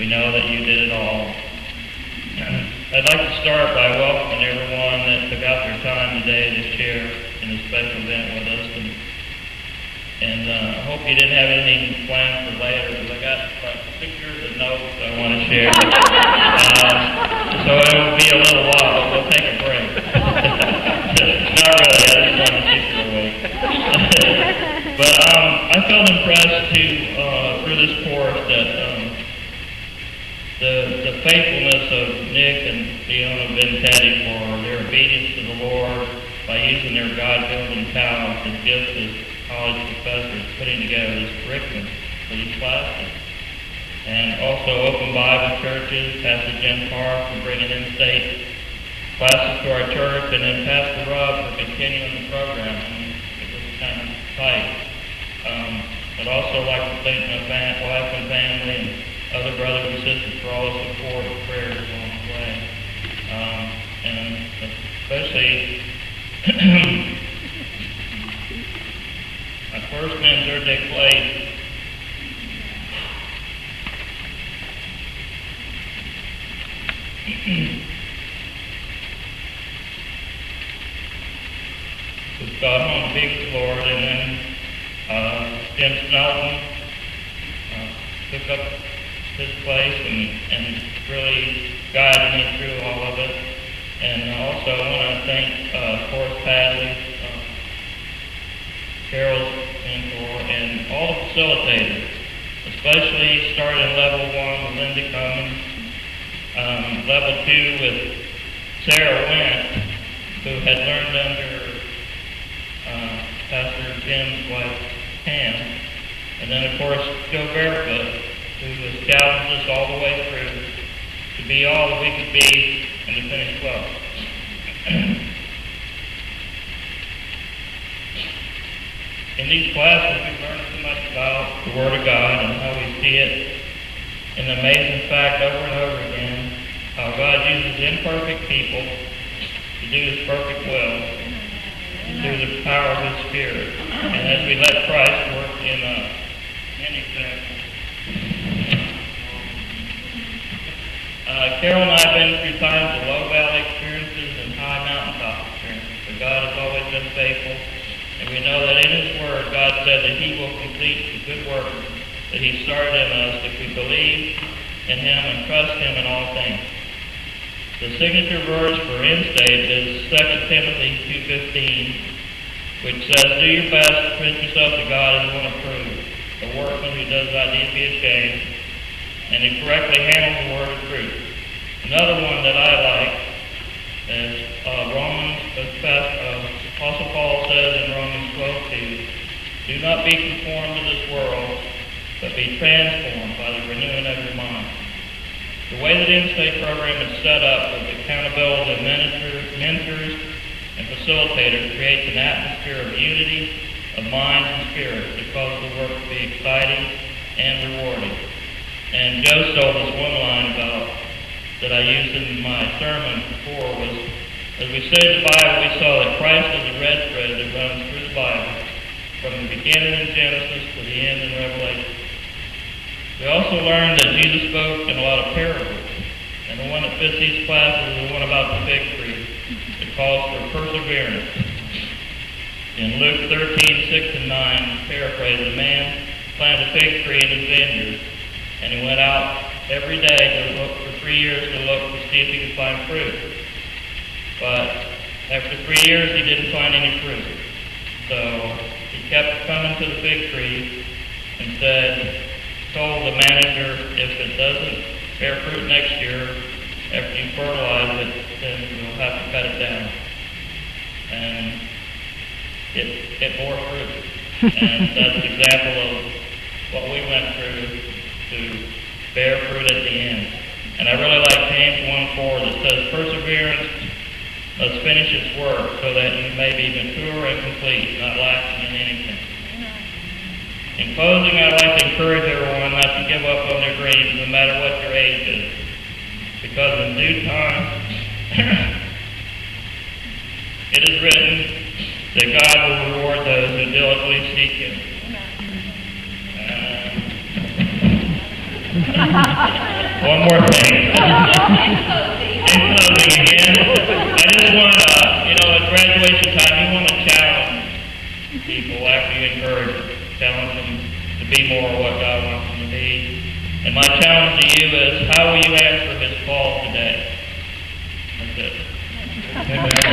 know that you did it all. I'd like to start by welcoming everyone that took out their time today to share in this special event with us. And I hope you didn't have anything planned for later, because I got like 6 years of notes I want to share. So it will be a little while, but we'll take a break. Not really, I just want to keep you awake. But I felt impressed through this course that the faithfulness of Nick and Leona Vintetti for their obedience to the Lord by using their God-given talents and gifts as college professors, putting together this curriculum for these classes. And also Open Bible Churches, Pastor Jim Carr for bringing INSTE classes to our church, and then Pastor Rob for continuing the program. It was kind of tight. I'd also like to thank my wife and family and other brothers and sisters for all the support and prayers along the way. And especially my first mentor, Dick Blade. Who's got home to be with the Lord, and then Jim Snelton took up his place and really guided me through all of it. And also I want to thank Forrest Padley, Carol's mentor, and all the facilitators, especially starting level 1 with Linda Cummins, level 2 with Sarah Went, who had learned under Pastor Jim's wife, Pam, and then of course Joe Barefoot, who has challenged us all the way through to be all that we could be and to finish well. In these classes, we've learned so much about the Word of God and how we see it in the amazing fact over and over again, how God uses imperfect people to do His perfect will through the power of His Spirit. And as we let Christ work in many things. Carol and I have been through times of low valley experiences and high mountaintop experiences, but God has always been faithful. And we know that in His Word, God said that He will complete the good work that He started in us if we believe in Him and trust Him in all things. The signature verse for INSTE is 2 Timothy 2:15, which says, "Do your best to present yourself to God as one approved, a workman who does not need to be ashamed, and who correctly handles the word of truth." Another one that I like is Romans, Apostle Paul says in Romans 12:2, "Do not be conformed to this world, but be transformed by the renewing of your mind." The way that INSTE program is set up with accountability of mentors and facilitators creates an atmosphere of unity of minds and spirits that causes the work to be exciting and rewarding. And Joe stole this one line that I used in my sermon before was, as we studied the Bible, we saw that Christ is the red thread that runs through the Bible, from the beginning in Genesis to the end in Revelation. We also learned that Jesus spoke in a lot of parables, and the one that fits these classes is the one about the fig tree. It calls for perseverance. In Luke 13:6-9, paraphrase, a man planted a fig tree in his vineyard, and he went out every day to look for 3 years to see if he could find fruit. But after 3 years, he didn't find any fruit. So he kept coming to the fig tree and told the manager, if it doesn't bear fruit next year, after you fertilize it, then you'll have to cut it down. And it bore fruit. And that's an example of what we went through to bear fruit at the end. And I really like James 1:4 that says, "Perseverance must finish its work so that you may be mature and complete, not lacking in anything." In closing, I'd like to encourage everyone not to give up on their dreams, no matter what your age is, because in due time, it is written that God will reward those who diligently seek Him. One more thing. In closing again, I just want to, at graduation time, you want to challenge people after you encourage them, challenge them to be more of what God wants them to be. And my challenge to you is, how will you answer His call today? That's it.